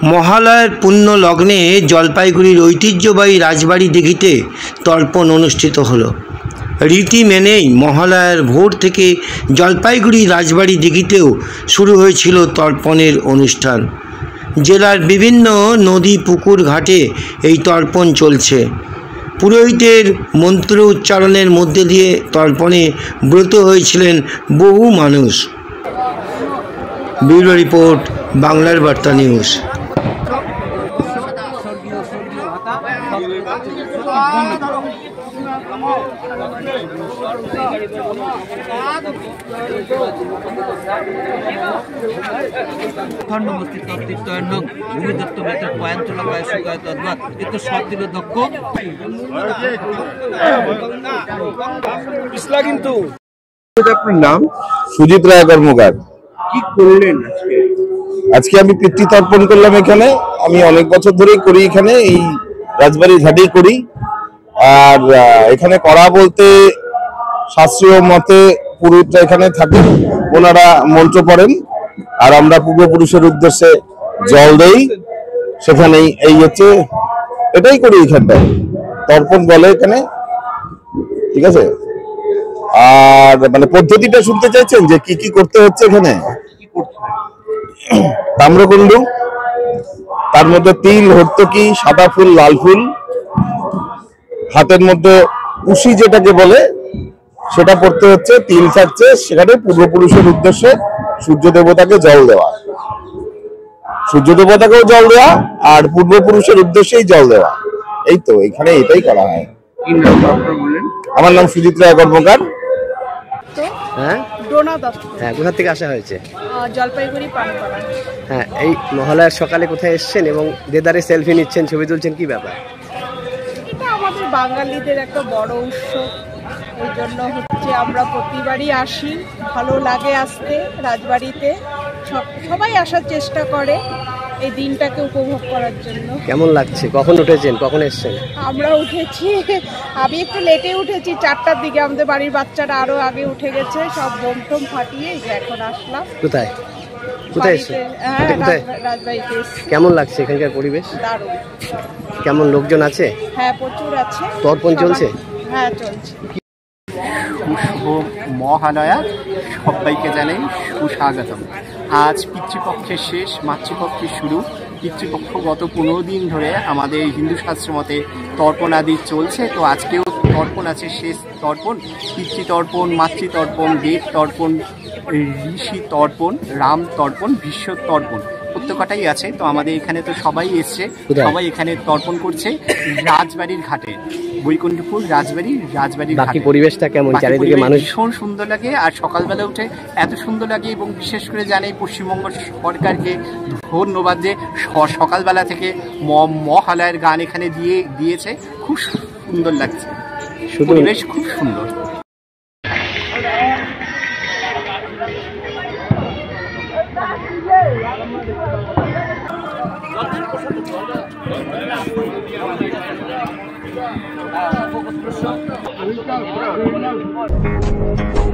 মহালয়ার পুণ্য লগ্নে জলপাইগুড়ির ঐতিহ্যবাহী রাজবাড়ি দিঘিতে তর্পণ অনুষ্ঠিত হলো। রীতি মেনেই মহালয়ার ভোর থেকে জলপাইগুড়ি রাজবাড়ি দিঘিতেও শুরু হয়েছিল তর্পণের অনুষ্ঠান। জেলার বিভিন্ন নদী পুকুর ঘাটে এই তর্পণ চলছে। পুরোহিতের মন্ত্র উচ্চারণের মধ্যে দিয়ে তর্পণে ব্রত হয়েছিলেন বহু মানুষ। ব্যুরো রিপোর্ট, বাংলার বার্তা নিউজ। নাম সুজিত রায় কর্মকার। কি করলেন আজকে? আমি পিতৃ তর্পণ করলাম এখানে। আমি অনেক বছর ধরেই করি, এখানে এই রাজবাড়ির ঘাটেই করি। আর এখানে করা বলতে শাস্ত্রীয় মতে পুরোহিতরা এখানে থাকেন, ওনারা মন্ত্র পড়েন আর আমরা পূর্বপুরুষের উদ্দেশ্যে জল দেই। সেখানেই এই হচ্ছে, এটাই করি এখানটায়, তর্পণ বলে এখানে। ঠিক আছে, আর মানে পদ্ধতিটা শুনতে চাইছেন যে কি কি করতে হচ্ছে এখানে? তাম্রকুণ্ডু, তার মধ্যে তিল, হর্তকি, সাদা ফুল, লাল ফুল, হাতের মধ্যে কুশি যেটাকে বলে সেটা পড়তে হচ্ছে, তিল থাকছে, সেখানে পূর্বপুরুষের উদ্দেশ্যে সূর্য দেবতাকে জল দেওয়া, সূর্য দেবতাকেও জল দেওয়া আর পূর্বপুরুষের উদ্দেশ্যেই জল দেওয়া। এই তো এখানে এটাই করা হয়। আমার নাম সুজিত রায় কর্মকার। হ্যাঁ, কোথা থেকে আসা হয়েছে? জলপাইগুড়ি পানপাড়া। হ্যাঁ, এই মহালয়ার সকালে কোথায় এসেছেন এবং দেদারে সেলফি নিচ্ছেন, ছবি তুলছেন, কি ব্যাপার? এটা আমাদের বাঙালিদের একটা বড় উৎসব, এই জন্য হচ্ছে আমরা প্রতিবারই আসি। ভালো লাগে আসতে রাজবাড়িতে, সবাই আসার চেষ্টা করে এই দিনটাকে উপভোগ করার জন্য। কেমন লাগছে? কখন উঠেছেন, কখন এসেছেন? আমরা উঠেছি, আমি একটু লেটে উঠেছি, 4টার দিকে। আমাদের বাড়ির বাচ্চারা আরো আগে উঠে গেছে, সব বোম টোম ফাটিয়ে এখন আসলাম। কোথায় কোথায় এসেছেন? রাজবাড়িতে। কেমন লাগছে এখানকার পরিবেশ? দারুণ। কেমন লোকজন আছে? হ্যাঁ, প্রচুর আছে। তর্পণ চলছে? হ্যাঁ, চলছে। শুভ মহালয়া, সবাইকে জানাই সুস্বাগতম। আজ পিতৃপক্ষের শেষ, মাতৃপক্ষের শুরু। পিতৃপক্ষ গত 15 দিন ধরে আমাদের হিন্দু শাস্ত্র মতে তর্পণ আদি চলছে। তো আজকেও তর্পণ আছে, শেষ তর্পণ। পিতৃতর্পণ, মাতৃতর্পণ, দেব তর্পণ, ঋষি তর্পণ, রাম তর্পণ, ভীষ্ম তর্পণ, প্রত্যেকটাই আছে। তো আমাদের এখানে তো সবাই এসছে, সবাই এখানে তর্পণ করছে রাজবাড়ির ঘাটে, বৈকুণ্ঠপুর রাজবাড়ির বাকি পরিবেশটা কেমন? চারিদিকে মানুষ, ভীষণ সুন্দর লাগে। আর সকালবেলা উঠে এত সুন্দর লাগে, এবং বিশেষ করে জানাই পশ্চিমবঙ্গ সরকারকে ধন্যবাদ যে সকালবেলা থেকে মহালয়ার গান এখানে দিয়েছে। খুব সুন্দর লাগছে, পরিবেশ খুব সুন্দর। Thank you.